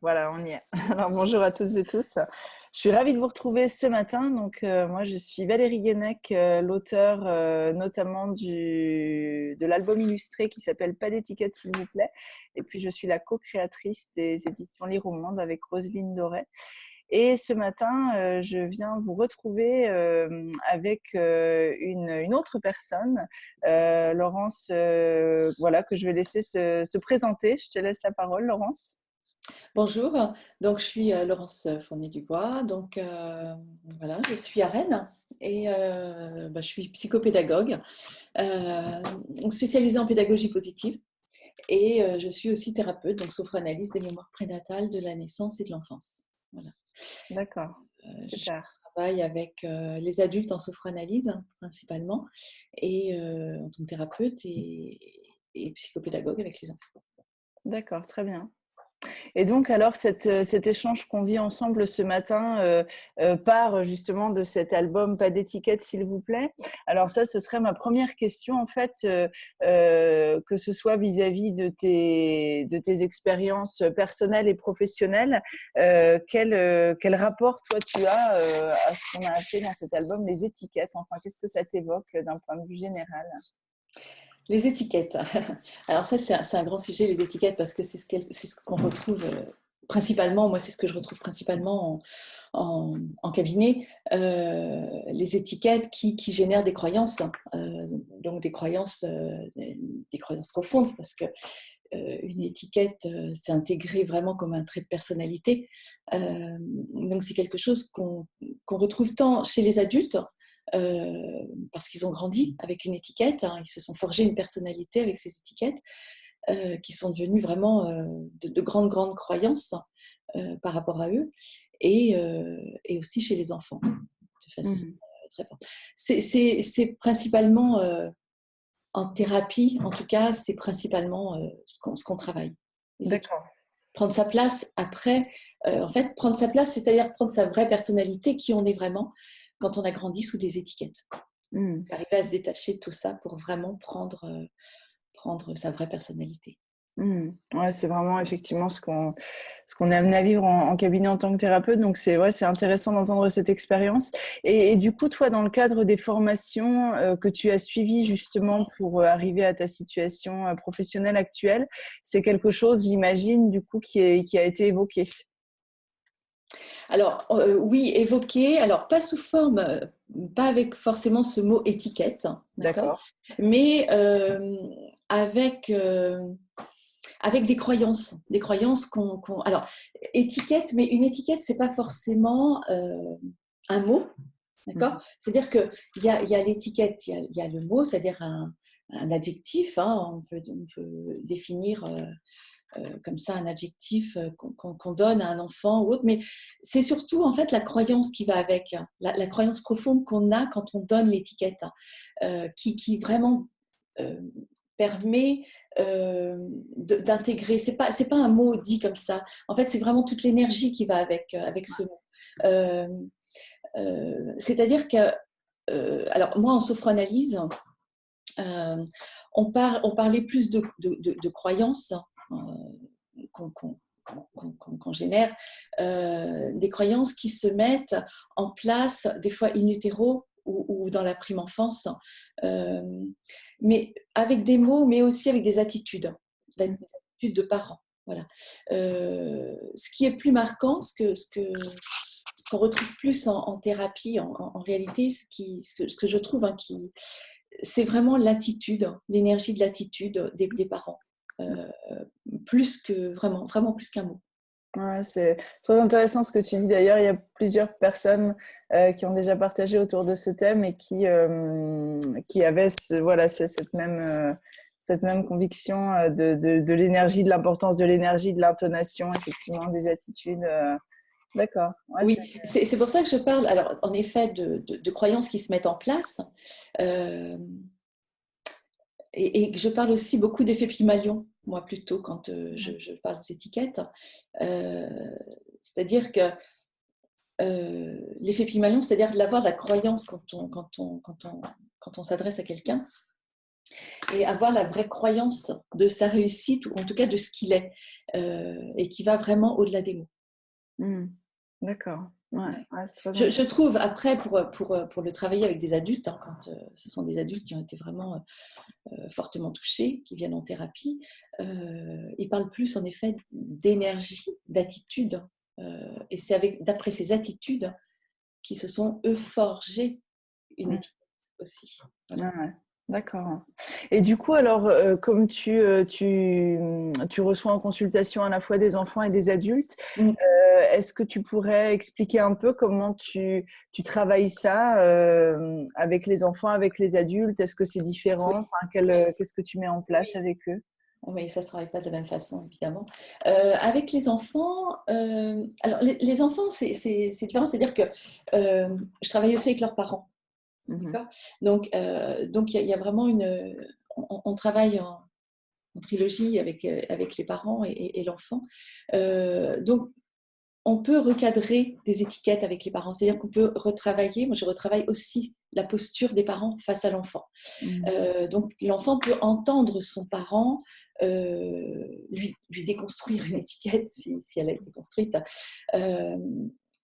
Voilà, on y est. Alors bonjour à toutes et tous. Je suis ravie de vous retrouver ce matin. Donc moi, je suis Valérie Guénec, l'auteure notamment de l'album illustré qui s'appelle Pas d'étiquette s'il vous plaît. Et puis je suis la co-créatrice des éditions Lire au Monde avec Roselyne Doré. Et ce matin, je viens vous retrouver avec une autre personne, Laurence, voilà, que je vais laisser se présenter. Je te laisse la parole, Laurence. Bonjour, donc je suis Laurence Fournier-Dubois, donc voilà, je suis à Rennes et je suis psychopédagogue spécialisée en pédagogie positive et je suis aussi thérapeute, donc sophranalyste des mémoires prénatales de la naissance et de l'enfance. Voilà. D'accord, Je super. travaille avec les adultes en sophranalyse principalement et en tant que thérapeute et psychopédagogue avec les enfants. D'accord, très bien. Et donc, alors, cet échange qu'on vit ensemble ce matin part justement de cet album Pas d'étiquette, s'il vous plaît. Alors ça, ce serait ma première question, en fait, que ce soit vis-à-vis de tes expériences personnelles et professionnelles. Quel rapport, toi, tu as à ce qu'on a appelé dans cet album les étiquettes? Enfin, qu'est-ce que ça t'évoque d'un point de vue général? Les étiquettes. Alors ça, c'est un grand sujet, les étiquettes, parce que c'est ce qu'on retrouve principalement, moi c'est ce que je retrouve principalement en cabinet, les étiquettes qui génèrent des croyances, donc des croyances profondes, parce que une étiquette, c'est intégré vraiment comme un trait de personnalité. Donc c'est quelque chose qu'on retrouve tant chez les adultes, parce qu'ils ont grandi avec une étiquette, hein, ils se sont forgés une personnalité avec ces étiquettes, qui sont devenues vraiment de grandes croyances par rapport à eux, et aussi chez les enfants, de façon Mhm. très forte. C'est principalement en thérapie, en tout cas, c'est principalement ce qu'on travaille. Les étiquettes. D'accord. Prendre sa place après, en fait, prendre sa place, c'est-à-dire prendre sa vraie personnalité, qui on est vraiment, quand on a grandi sous des étiquettes. Mhm. Arriver à se détacher de tout ça pour vraiment prendre sa vraie personnalité. Mmh. Ouais, c'est vraiment effectivement ce qu'on est amené à vivre en cabinet en tant que thérapeute. Donc c'est ouais, c'est intéressant d'entendre cette expérience. Et du coup, toi, dans le cadre des formations que tu as suivies justement pour arriver à ta situation professionnelle actuelle, c'est quelque chose, j'imagine, du coup, qui a été évoqué. Alors, oui, évoquer, alors pas sous forme, pas avec forcément ce mot étiquette, hein, d'accord, D'accord. mais avec, avec des croyances alors, étiquette, mais une étiquette, c'est pas forcément un mot, Mmh. d'accord. C'est-à-dire qu'il y a l'étiquette, il y a le mot, c'est-à-dire un adjectif, hein, on peut définir comme ça un adjectif qu'on donne à un enfant ou autre, mais c'est surtout en fait la croyance qui va avec, hein, la croyance profonde qu'on a quand on donne l'étiquette, hein, qui vraiment euh, permet d'intégrer. C'est pas un mot dit comme ça. En fait, c'est vraiment toute l'énergie qui va avec ce mot. Euh, C'est-à-dire que, alors moi en sophranalyse, euh, on parlait plus de croyances, euh, qu'on qu'on- qu'on génère, des croyances qui se mettent en place, des fois in utero ou dans la prime enfance, euh, mais avec des mots, mais aussi avec des attitudes de parents. Voilà. Ce qui est plus marquant, qu'on retrouve plus en thérapie, en réalité, ce que je trouve, hein, c'est vraiment l'attitude, l'énergie de l'attitude des parents, euh, plus que vraiment plus qu'un mot. Ouais, c'est très intéressant ce que tu dis. D'ailleurs, il y a plusieurs personnes qui ont déjà partagé autour de ce thème et qui avaient voilà, cette même conviction de l'énergie, de l'importance de l'énergie, de l'intonation, effectivement, des attitudes. D'accord. Ouais, Oui, c'est pour ça que je parle, alors en effet, de croyances qui se mettent en place, euh, et que je parle aussi beaucoup d'effet Pygmalion, moi plutôt, quand je parle des étiquettes. Euh, C'est-à-dire que l'effet Pygmalion, c'est-à-dire d'avoir la croyance quand on s'adresse à quelqu'un, et avoir la vraie croyance de sa réussite, ou en tout cas de ce qu'il est, et qui va vraiment au-delà des mots. Mmh. D'accord. Ouais, Ouais. ouais, c'est très Je intéressant. trouve, après, pour le travailler avec des adultes, hein, quand ce sont des adultes qui ont été vraiment fortement touchés, qui viennent en thérapie, ils parlent plus en effet d'énergie, d'attitude. Et c'est d'après ces attitudes qui se sont, eux, forgés une Mmh. étiquette aussi. Ouais, Voilà. ouais. D'accord. Et du coup, alors, comme tu reçois en consultation à la fois des enfants et des adultes, Mm. est-ce que tu pourrais expliquer un peu comment tu travailles ça avec les enfants, avec les adultes? Est-ce que c'est différent? Oui, Enfin, qu'est-ce que tu mets en place oui. avec eux? Oui, ça ne se travaille pas de la même façon, évidemment. Avec les enfants, alors les enfants, c'est différent, c'est-à-dire que je travaille aussi avec leurs parents. Mhm. D'accord. Donc il y a vraiment on travaille en trilogie avec les parents et l'enfant. Donc, on peut recadrer des étiquettes avec les parents. C'est-à-dire qu'on peut retravailler. Moi, je retravaille aussi la posture des parents face à l'enfant. Mhm. Donc, l'enfant peut entendre son parent lui déconstruire une étiquette si elle a été construite. Euh,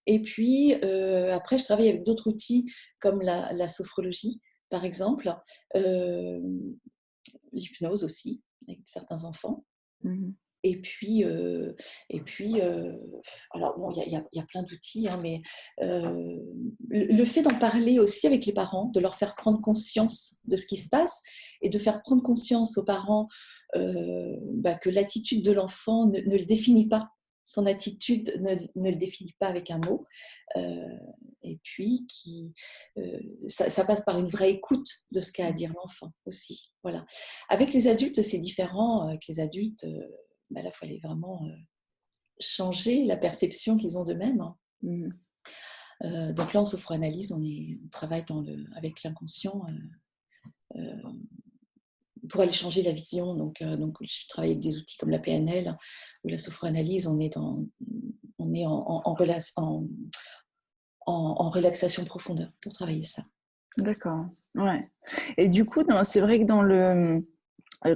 et puis, après, je travaille avec d'autres outils comme la sophrologie, par exemple, euh, l'hypnose aussi, avec certains enfants. Mhm. Et puis, alors bon, il y a plein d'outils, hein, mais le fait d'en parler aussi avec les parents, de leur faire prendre conscience de ce qui se passe et de faire prendre conscience aux parents que l'attitude de l'enfant ne le définit pas. Son attitude ne le définit pas avec un mot. Euh, et puis, ça passe par une vraie écoute de ce qu'a à dire l'enfant aussi. Voilà. Avec les adultes, c'est différent. Avec les adultes, là, il fallait vraiment changer la perception qu'ils ont d'eux-mêmes, hein. Mhm. Donc là, en sophroanalyse, on travaille avec l'inconscient pour aller changer la vision. Donc, je travaille avec des outils comme la PNL ou la sophroanalyse. On est en relaxation profondeur pour travailler ça. D'accord. Ouais. Et du coup, c'est vrai que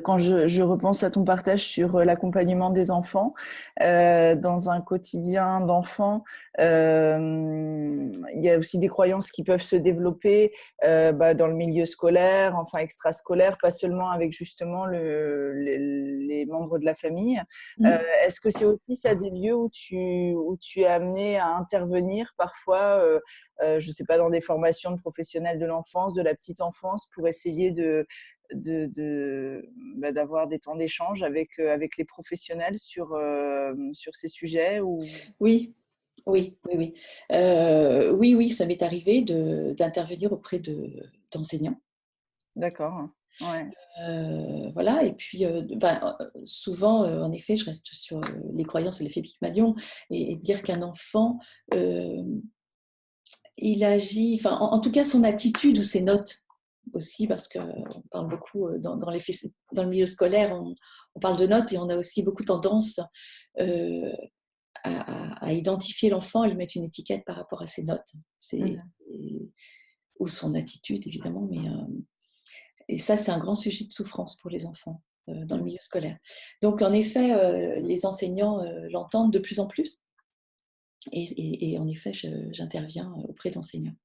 quand je repense à ton partage sur l'accompagnement des enfants, dans un quotidien d'enfant, il y a aussi des croyances qui peuvent se développer dans le milieu scolaire, enfin extrascolaire, pas seulement avec justement les membres de la famille. Euh, Mm. Est-ce que c'est aussi ça des lieux où tu es amené à intervenir parfois, je ne sais pas, dans des formations de professionnels de l'enfance, de la petite enfance, pour essayer d'avoir des temps d'échange avec les professionnels sur ces sujets ou... Oui, oui, oui, oui. Oui, oui, ça m'est arrivé d'intervenir auprès d'enseignants. D'accord. Ouais. Voilà, et puis souvent, en effet, je reste sur les croyances et l'effet Pygmalion, et dire qu'un enfant, il agit, enfin, en tout cas, son attitude ou ses notes aussi, parce qu'on parle beaucoup dans le milieu scolaire, on parle de notes et on a aussi beaucoup tendance euh, à identifier l'enfant et lui mettre une étiquette par rapport à ses notes. Mhm. Ou son attitude, évidemment, et ça, c'est un grand sujet de souffrance pour les enfants dans le milieu scolaire. Donc, en effet, les enseignants l'entendent de plus en plus. Et en effet, j'interviens auprès d'enseignants.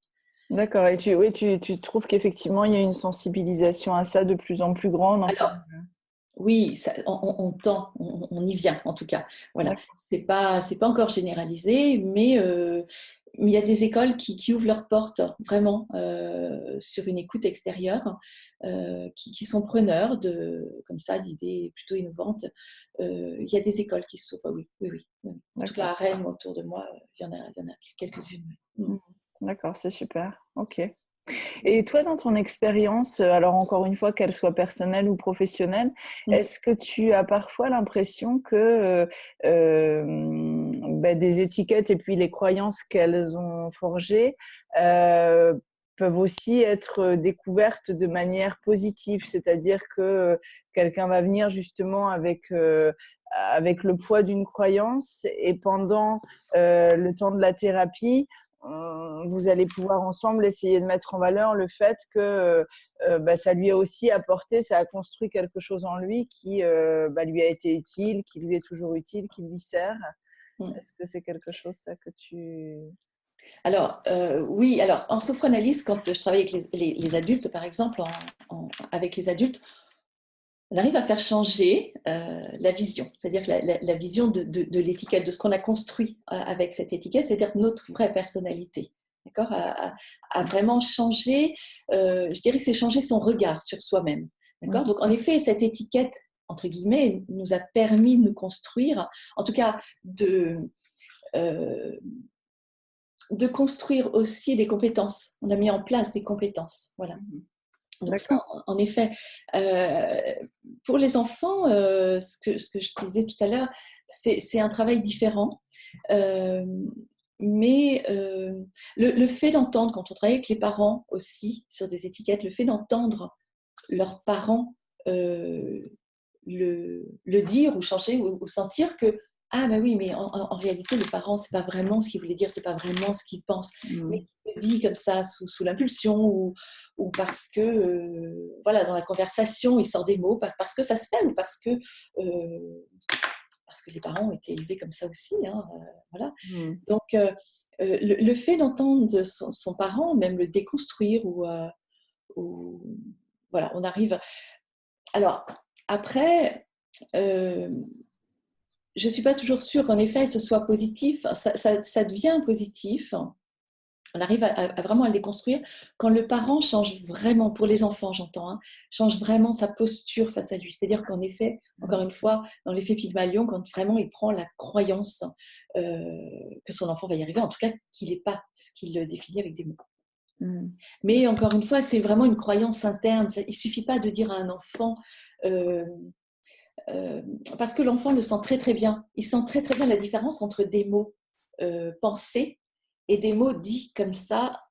D'accord. Et oui, tu trouves qu'effectivement, il y a une sensibilisation à ça de plus en plus grande, enfin. Alors, oui, on tend, on y vient en tout cas. Voilà. D'accord. C'est pas encore généralisé, mais il y a des écoles qui ouvrent leurs portes vraiment sur une écoute extérieure, qui sont preneurs comme ça d'idées plutôt innovantes. Il y a des écoles qui s'ouvrent, oui, oui, oui, oui. En tout cas, D'accord. à Rennes, autour de moi, il y en a quelques-unes. Oui. Mhm. D'accord, c'est super. Ok. Et toi, dans ton expérience, alors encore une fois, qu'elle soit personnelle ou professionnelle, Mm. est-ce que tu as parfois l'impression que des étiquettes et puis les croyances qu'elles ont forgées peuvent aussi être découvertes de manière positive, c'est-à-dire que quelqu'un va venir justement avec le poids d'une croyance et pendant le temps de la thérapie, vous allez pouvoir ensemble essayer de mettre en valeur le fait que ça lui a aussi apporté, ça a construit quelque chose en lui qui lui a été utile, qui lui est toujours utile, qui lui sert. Est-ce que c'est quelque chose ça que tu… Alors, oui, alors en sophranalyse, quand je travaille avec les adultes, par exemple, avec les adultes, on arrive à faire changer la vision, c'est-à-dire la vision de l'étiquette, de ce qu'on a construit avec cette étiquette, c'est-à-dire notre vraie personnalité. D'accord, à vraiment changer, je dirais que c'est changer son regard sur soi-même. D'accord, donc en effet, cette étiquette, entre guillemets, nous a permis de nous construire, en tout cas de construire aussi des compétences. On a mis en place des compétences. Voilà. Donc ça, en effet, pour les enfants, ce que je te disais tout à l'heure, c'est un travail différent. Mais le fait d'entendre, quand on travaille avec les parents aussi sur des étiquettes, le fait d'entendre leurs parents le dire ou changer ou sentir que ah ben oui, mais en réalité le parent c'est pas vraiment ce qu'il voulait dire, c'est pas vraiment ce qu'il pense, mais il le dit comme ça sous l'impulsion ou parce que voilà, dans la conversation il sort des mots parce que ça se fait ou parce que les parents ont été élevés comme ça aussi, hein, voilà. Donc le fait d'entendre son parent, même le déconstruire ou voilà, on arrive. Alors après, je ne suis pas toujours sûre qu'en effet ce soit positif. Ça devient positif. On arrive à vraiment à le déconstruire quand le parent change vraiment, pour les enfants j'entends, hein, change vraiment sa posture face à lui. C'est-à-dire qu'en effet, encore une fois, dans l'effet Pygmalion, quand vraiment il prend la croyance que son enfant va y arriver, en tout cas qu'il n'est pas ce qu'il le définit avec des mots. Mais encore une fois, c'est vraiment une croyance interne. Il ne suffit pas de dire à un enfant... parce que l'enfant le sent très très bien. Il sent très très bien la différence entre des mots pensés et des mots dits comme ça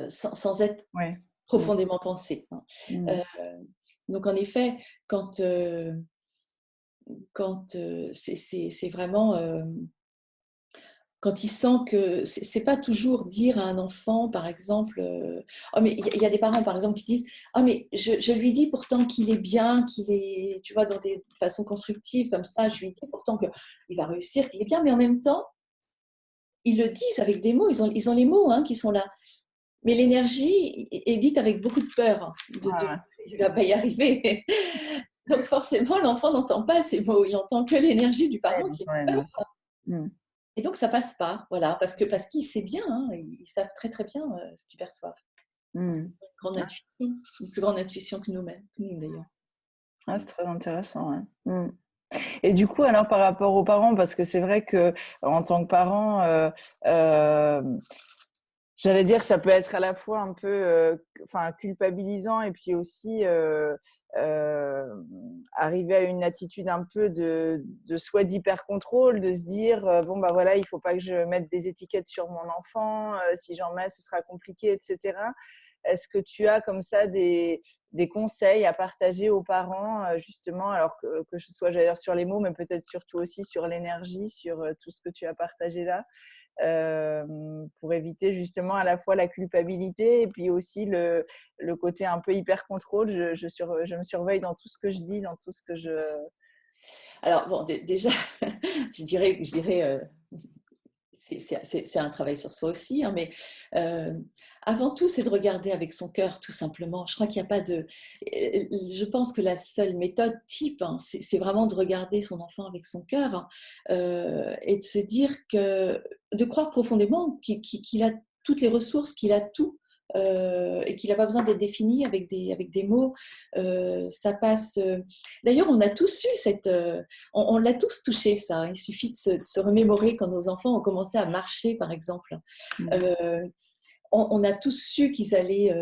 sans être profondément pensés. Donc en effet, quand c'est vraiment... quand il sent que c'est pas toujours dire à un enfant, par exemple, oh mais il y a des parents par exemple qui disent oh mais je lui dis pourtant qu'il est bien, qu'il est, tu vois, dans des façons constructives comme ça, je lui dis pourtant qu'il va réussir, qu'il est bien, mais en même temps ils le disent avec des mots, ils ont les mots qui sont là, mais l'énergie est dite avec beaucoup de peur il va pas y arriver. Donc forcément l'enfant n'entend pas ces mots, il entend que l'énergie du parent qui est peur. Et donc, ça passe pas, voilà, parce qu'ils savent bien, ils savent très très bien ce qu'ils perçoivent. Une plus grande intuition que nous-mêmes, d'ailleurs. C'est très intéressant. Et du coup, alors par rapport aux parents, parce que c'est vrai que en tant que parent, j'allais dire, ça peut être à la fois un peu culpabilisant et puis aussi arriver à une attitude un peu de souhait d'hyper-contrôle, de se dire bon, bah voilà, il ne faut pas que je mette des étiquettes sur mon enfant, si j'en mets, ce sera compliqué, etc. Est-ce que tu as comme ça des conseils à partager aux parents, justement, alors que ce soit, j'allais dire, sur les mots, mais peut-être surtout aussi sur l'énergie, sur tout ce que tu as partagé là, pour éviter justement à la fois la culpabilité et puis aussi le côté un peu hyper contrôle. Je me surveille dans tout ce que je dis, dans tout ce que je… Alors bon, déjà, je dirais c'est un travail sur soi aussi, mais avant tout, c'est de regarder avec son cœur, tout simplement. Je crois qu'il n'y a pas de... Je pense que la seule méthode type, c'est vraiment de regarder son enfant avec son cœur et de se dire de croire profondément qu'il a toutes les ressources, qu'il a tout. Et qu'il n'a pas besoin d'être défini avec des mots. Ça passe. D'ailleurs, on a tous eu on l'a tous touché, ça. Il suffit de se remémorer quand nos enfants ont commencé à marcher, par exemple. On a tous su qu'ils allaient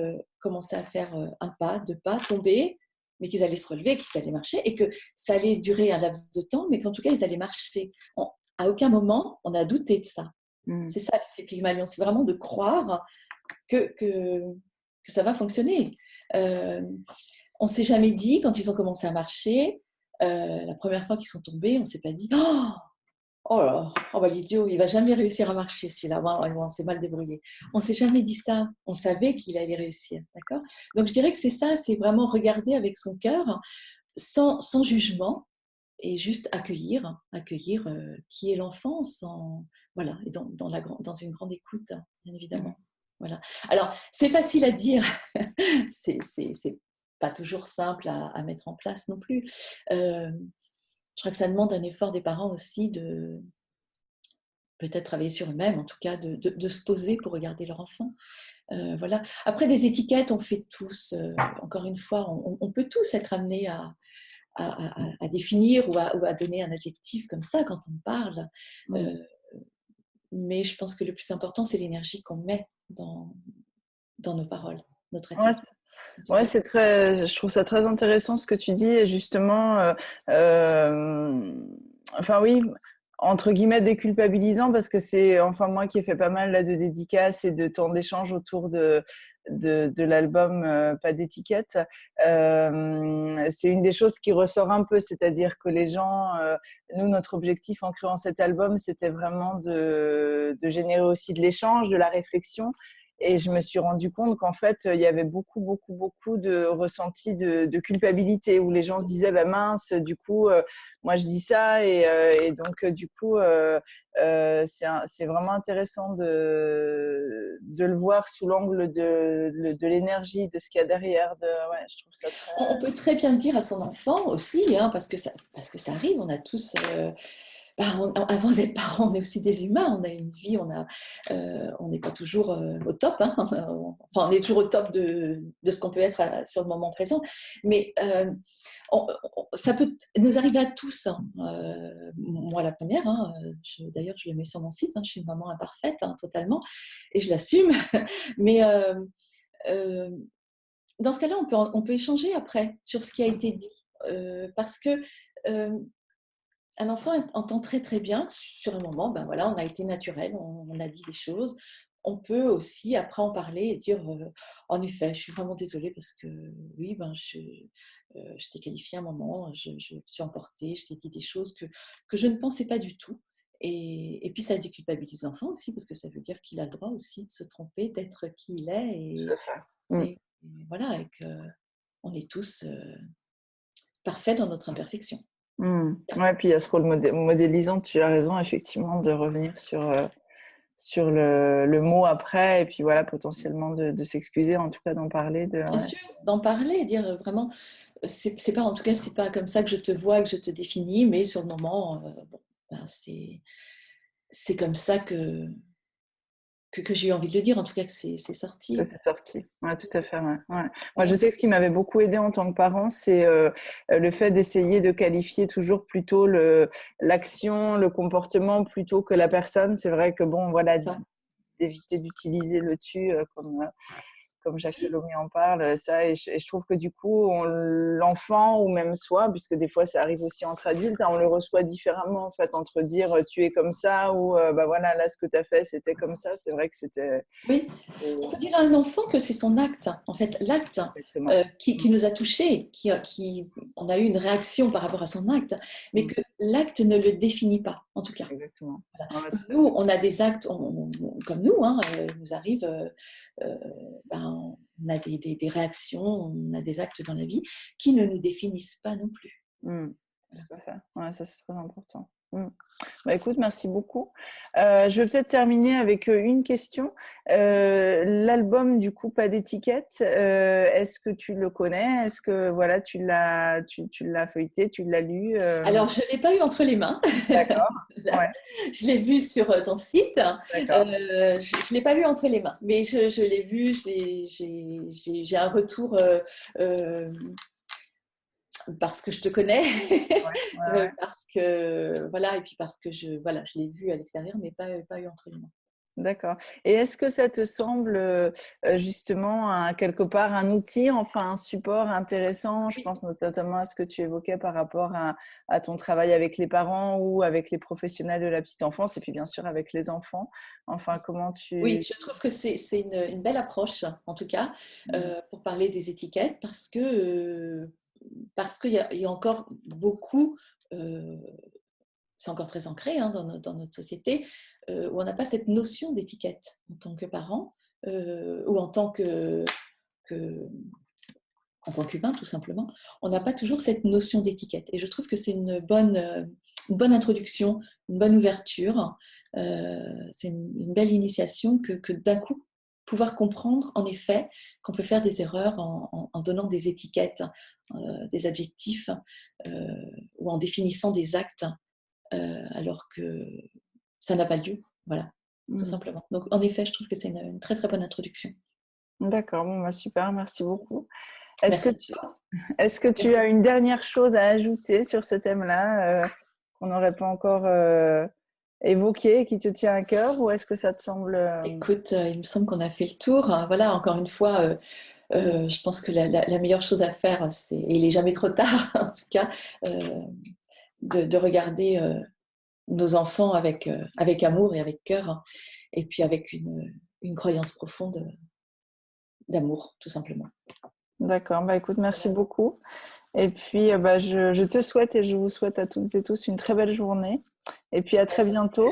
commencer à faire un pas, deux pas, tomber, mais qu'ils allaient se relever, qu'ils allaient marcher, et que ça allait durer un laps de temps, mais qu'en tout cas, ils allaient marcher. À aucun moment, on a douté de ça. C'est ça l'effet Pygmalion, c'est vraiment de croire que ça va fonctionner. On ne s'est jamais dit, quand ils ont commencé à marcher, la première fois qu'ils sont tombés, on ne s'est pas dit Oh là là, oh bah l'idiot, il va jamais réussir à marcher celui-là. On s'est mal débrouillé. On s'est jamais dit ça. On savait qu'il allait réussir, d'accord? Donc je dirais que c'est ça, c'est vraiment regarder avec son cœur, sans jugement et juste accueillir qui est l'enfant, sans voilà, et dans une grande écoute, bien Mmh. évidemment. Voilà. Alors c'est facile à dire, c'est pas toujours simple à mettre en place non plus. Euh, je crois que ça demande un effort des parents aussi de peut-être travailler sur eux-mêmes, en tout cas de se poser pour regarder leur enfant. Voilà. Après, des étiquettes, on fait tous, encore une fois, on peut tous être amenés à définir ou à donner un adjectif comme ça quand on parle. Mmh. Euh, mais je pense que le plus important, c'est l'énergie qu'on met dans nos paroles, notre Ouais, attitude, en tout ouais, cas. c'est très, je trouve ça très intéressant ce que tu dis, et justement, euh, enfin oui, entre guillemets déculpabilisant, parce que c'est, enfin moi qui ai fait pas mal là de dédicaces et de temps d'échange autour de l'album Pas d'étiquette, c'est une des choses qui ressort un peu, c'est-à-dire que les gens, nous notre objectif en créant cet album, c'était vraiment de générer aussi de l'échange, de la réflexion. Et je me suis rendu compte qu'en fait, il y avait beaucoup, beaucoup, beaucoup de ressentis de culpabilité où les gens se disaient, bah mince, du coup, moi je dis ça. Et donc, du coup, c'est vraiment intéressant de le voir sous l'angle de l'énergie, de ce qu'il y a derrière. Ouais, je trouve ça très. On peut très bien dire à son enfant aussi, hein, parce que ça arrive, on a tous, avant d'être parents, on est aussi des humains, on a une vie, on n'est pas toujours au top, hein, enfin on est toujours au top de ce qu'on peut être sur le moment présent, mais ça peut nous arriver à tous, hein. Moi la première, hein, d'ailleurs je le mets sur mon site, hein, je suis une maman imparfaite, hein, totalement, et je l'assume, mais euh, dans ce cas-là, on peut échanger après sur ce qui a été dit. Parce que un enfant entend très très bien que sur un moment, ben voilà, on a été naturel, on a dit des choses. On peut aussi après en parler et dire en effet, je suis vraiment désolée parce que oui, je t'ai qualifié un moment, je me suis emportée, je t'ai dit des choses que je ne pensais pas du tout. Et puis ça déculpabilise l'enfant aussi parce que ça veut dire qu'il a le droit aussi de se tromper, d'être qui il est Tout à fait. Mm. et voilà, et qu'on est tous parfaits dans notre imperfection. Mm. Ouais, puis il y a ce rôle modélisant, tu as raison, effectivement, de revenir sur le mot après, et puis voilà, potentiellement de s'excuser, en tout cas d'en parler. Bien Ouais. sûr, d'en parler, dire vraiment, c'est pas, en tout cas, c'est pas comme ça que je te vois, que je te définis, mais sur le moment, bon, ben, c'est comme ça que j'ai eu envie de le dire, en tout cas que c'est Que sorti. c'est sorti. Ouais, tout à fait. Ouais. Ouais. Moi, je sais que ce qui m'avait beaucoup aidé en tant que parent, c'est le fait d'essayer de qualifier toujours plutôt l'action, le comportement, plutôt que la personne. C'est vrai que bon, voilà, Ça. d'éviter d'utiliser le tu comme Jacques Salomé en parle, ça, et je trouve que du coup, l'enfant ou même soi, puisque des fois ça arrive aussi entre adultes, hein, on le reçoit différemment en fait, entre dire tu es comme ça ou bah voilà, là ce que tu as fait c'était comme ça, c'est vrai que c'était. Oui, on peut dire à un enfant que c'est son acte, en fait, l'acte Exactement. qui nous a touchés, on a eu une réaction par rapport à son acte, mais Mm. que l'acte ne le définit pas, en tout cas. Exactement. Voilà. Ouais, Donc tout à nous, fait. on a des actes, comme nous, hein, il nous arrive, euh, on a des réactions, on a des actes dans la vie qui ne nous définissent pas non plus. Mm. Voilà. Tout à fait. Ouais, ça c'est très important. Mm. Bah, écoute, merci beaucoup. Je vais peut-être terminer avec une question. L'album, du coup, Pas d'étiquette, est-ce que tu le connais? Est-ce que voilà, tu l'as feuilleté, tu l'as lu? Alors, je ne l'ai pas eu entre les mains. D'accord. Ouais, Je l'ai vu sur ton site. d'accord. Je ne l'ai pas lu entre les mains, mais je l'ai vu, j'ai un retour euh, parce que je te connais, Ouais, ouais, ouais. parce que voilà, et puis parce que voilà, je l'ai vu à l'extérieur, mais pas eu entre les mains. D'accord. Et est-ce que ça te semble justement quelque part un outil, enfin un support intéressant? Je Oui, pense notamment à ce que tu évoquais par rapport à ton travail avec les parents ou avec les professionnels de la petite enfance et puis bien sûr avec les enfants. Enfin, comment oui, tu. je trouve que c'est une belle approche, en tout cas, pour parler des étiquettes, parce qu'il y a encore beaucoup. euh, c'est encore très ancré dans notre société, où on n'a pas cette notion d'étiquette en tant que parent ou en tant en tant qu'humain, tout simplement. On n'a pas toujours cette notion d'étiquette. Et je trouve que c'est une bonne introduction, une bonne ouverture. C'est une belle initiation que d'un coup, pouvoir comprendre, en effet, qu'on peut faire des erreurs en donnant des étiquettes, des adjectifs, ou en définissant des actes, alors que ça n'a pas lieu. Voilà, tout simplement. Donc, en effet, je trouve que c'est une très, très bonne introduction. D'accord, bon, bah, super, merci beaucoup. Est-ce que Merci. est-ce que tu as une dernière chose à ajouter sur ce thème-là qu'on n'aurait pas encore évoqué et qui te tient à cœur, ou est-ce que ça te semble… Écoute, il me semble qu'on a fait le tour. Voilà, encore une fois, je pense que la meilleure chose à faire, et il n'est jamais trop tard en tout cas, de regarder nos enfants avec amour et avec cœur, hein, et puis avec une croyance profonde d'amour, tout simplement. D'accord, bah écoute, merci beaucoup. Et puis, bah, je te souhaite et je vous souhaite à toutes et tous une très belle journée. Et puis, à très bientôt.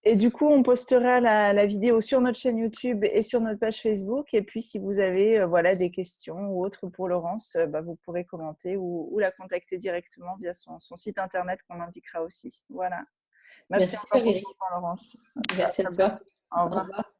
Et du coup, on postera la vidéo sur notre chaîne YouTube et sur notre page Facebook. Et puis, si vous avez voilà, des questions ou autres pour Laurence, bah, vous pourrez commenter ou la contacter directement via son site internet qu'on indiquera aussi. Voilà. Merci Merci encore pour Valérie. ton temps, Laurence. Merci à À toi. bientôt. Au Au revoir. revoir.